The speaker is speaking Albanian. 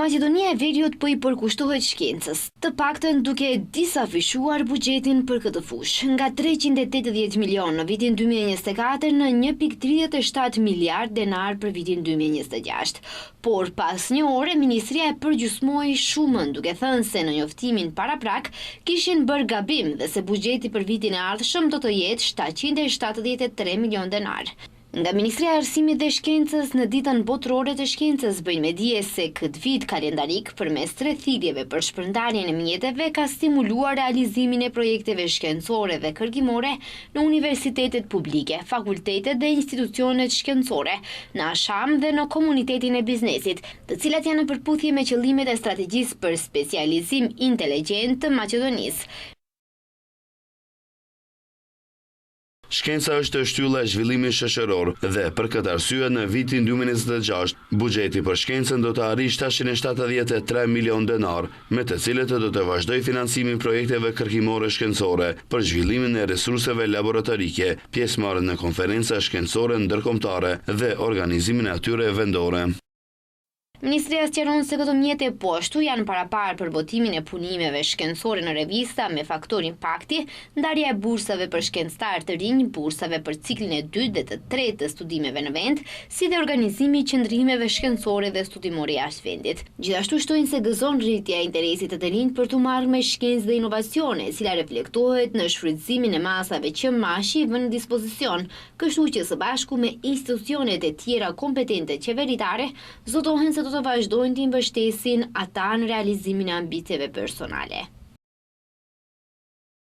Maqedonia e Veriut po I përkushtohet shkencës, të paktën duke disafishuar buxhetin për këtë fushë, nga 380 milion në vitin 2024 në 1,37 miliard denar për vitin 2026. Por pas një ore, Ministria e përgjysmoi shumën, duke thënë se në njoftimin paraprak kishin bërë gabim dhe se buxheti për vitin e ardhshëm do të jetë 773 milion denar. Nga Ministria e Arsimit dhe Shkencës në ditën botërore të shkencës bëjnë me dije se këtë vit kalendarik përmes 3 thirrjeve për shpërndarjen e mjeteve ka stimuluar realizimin e projekteve shkencore dhe kërkimore në universitetet publike, fakultetet dhe institucionet shkencore, në asham dhe në komunitetin e biznesit, të cilat janë në përputhje me qëllimet e strategjisë për specializim inteligjent të Maqedonisë. Shkenca është shtylla e zhvillimit shoqëror dhe për këtë arsye në vitin 2026 buxheti për shkencën do të arrijë 773 milion denar, me të cilët do të vazhdojë financimin projekteve kërkimore shkencore për zhvillimin e resurseve laboratorike, pjesëmarrjen në konferenca shkencore ndërkombëtare dhe organizimin e atyre vendore. Ministria sqaron se këto mjete po ashtu janë paraparë për botimin e punimeve shkencore në revista me faktor impakti, ndarja e bursave për shkencëtar të rinj, bursave për ciklin e 2 dhe të 3 të studimeve në vend, si dhe organizimi I qendrimeve shkencore dhe studimore jashtë vendit. Gjithashtu shtojnë se gëzon rritja e interesit të rinj për të marrë me shkencë dhe inovacione, e cila reflektohet në shfrytëzimin e masave që mashi I vënë në dispozicion, kështu që së bashku me institucionet e tjera kompetente qeveritare zotohen se do të vazhdojnë të mbështesin ata në realizimin e ambicieve personale.